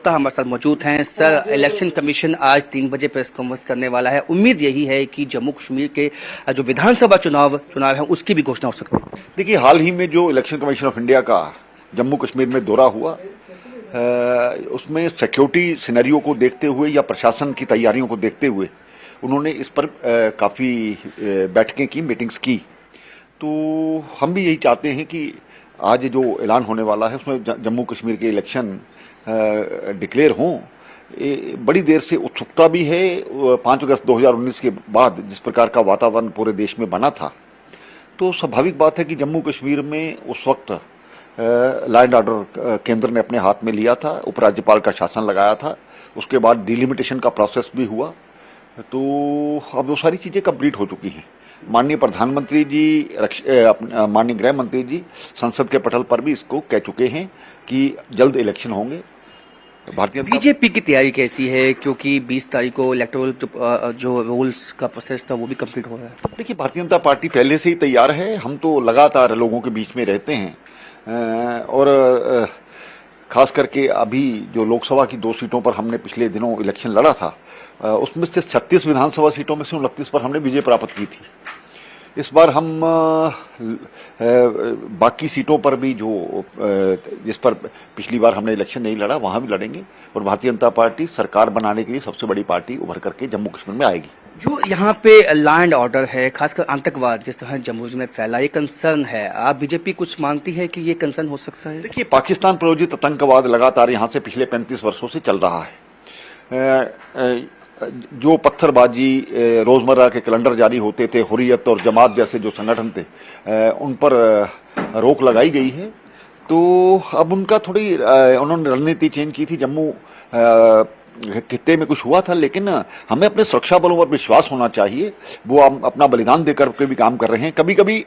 प्रवक्ता हमारे साथ मौजूद हैं। सर, इलेक्शन कमीशन आज 3 बजे प्रेस कॉन्फ्रेंस करने वाला है। उम्मीद यही है कि जम्मू कश्मीर के जो विधानसभा चुनाव है उसकी भी घोषणा हो सकती है। देखिए, हाल ही में जो इलेक्शन कमीशन ऑफ इंडिया का जम्मू कश्मीर में दौरा हुआ, उसमें सिक्योरिटी सिनेरियो को देखते हुए या प्रशासन की तैयारियों को देखते हुए उन्होंने इस पर काफ़ी बैठकें की, मीटिंग्स की। तो हम भी यही चाहते हैं कि आज जो ऐलान होने वाला है उसमें जम्मू कश्मीर के इलेक्शन डिक्लेयर हों। बड़ी देर से उत्सुकता भी है। 5 अगस्त 2019 के बाद जिस प्रकार का वातावरण पूरे देश में बना था, तो स्वाभाविक बात है कि जम्मू कश्मीर में उस वक्त लॉ एंड ऑर्डर केंद्र ने अपने हाथ में लिया था, उपराज्यपाल का शासन लगाया था, उसके बाद डिलिमिटेशन का प्रोसेस भी हुआ। तो अब वो सारी चीज़ें कंप्लीट हो चुकी हैं। माननीय प्रधानमंत्री जी, माननीय गृह मंत्री जी संसद के पटल पर भी इसको कह चुके हैं कि जल्द इलेक्शन होंगे। भारतीय बीजेपी की तैयारी कैसी है, क्योंकि 20 तारीख को इलेक्टोरल जो रूल्स का प्रोसेस था वो भी कंप्लीट हो रहा है। देखिए, भारतीय जनता पार्टी पहले से ही तैयार है। हम तो लगातार लोगों के बीच में रहते हैं और खास करके अभी जो लोकसभा की 2 सीटों पर हमने पिछले दिनों इलेक्शन लड़ा था, उसमें से 36 विधानसभा सीटों में से 29 पर हमने विजय प्राप्त की थी। इस बार हम बाकी सीटों पर भी जो जिस पर पिछली बार हमने इलेक्शन नहीं लड़ा, वहां भी लड़ेंगे और भारतीय जनता पार्टी सरकार बनाने के लिए सबसे बड़ी पार्टी उभर करके जम्मू कश्मीर में आएगी। जो यहाँ पे लॉ एंड ऑर्डर है, खासकर आतंकवाद जिस तरह जम्मू में फैला, ये कंसर्न है। आप बीजेपी कुछ मानती है कि ये कंसर्न हो सकता है? देखिए, पाकिस्तान प्रायोजित आतंकवाद लगातार यहाँ से पिछले 35 वर्षों से चल रहा है। जो पत्थरबाजी, रोजमर्रा के कैलेंडर जारी होते थे, हुर्रियत और जमात जैसे जो संगठन थे, उन पर रोक लगाई गई है। तो अब उनका थोड़ी उन्होंने रणनीति चेंज की थी। जम्मू खित्ते में कुछ हुआ था, लेकिन हमें अपने सुरक्षा बलों पर विश्वास होना चाहिए। वो अपना बलिदान देकर के भी काम कर रहे हैं। कभी कभी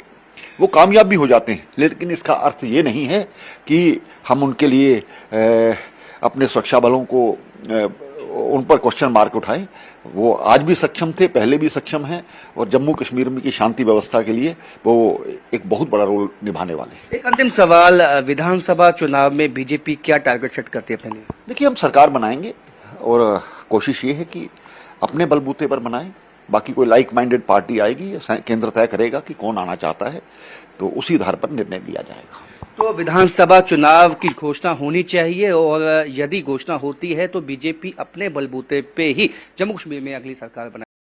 वो कामयाब भी हो जाते हैं, लेकिन इसका अर्थ ये नहीं है कि हम उनके लिए अपने सुरक्षा बलों को उन पर क्वेश्चन मार्क उठाएं। वो आज भी सक्षम थे, पहले भी सक्षम हैं और जम्मू कश्मीर में की शांति व्यवस्था के लिए वो एक बहुत बड़ा रोल निभाने वाले हैं। एक अंतिम सवाल, विधानसभा चुनाव में बीजेपी क्या टारगेट सेट करती है अपने लिए? देखिए, हम सरकार बनाएंगे और कोशिश ये है कि अपने बलबूते पर बनाएं। बाकी कोई लाइक माइंडेड पार्टी आएगी, केंद्र तय करेगा कि कौन आना चाहता है, तो उसी आधार पर निर्णय लिया जाएगा। तो विधानसभा चुनाव की घोषणा होनी चाहिए और यदि घोषणा होती है तो बीजेपी अपने बलबूते पे ही जम्मू कश्मीर में अगली सरकार बनाए।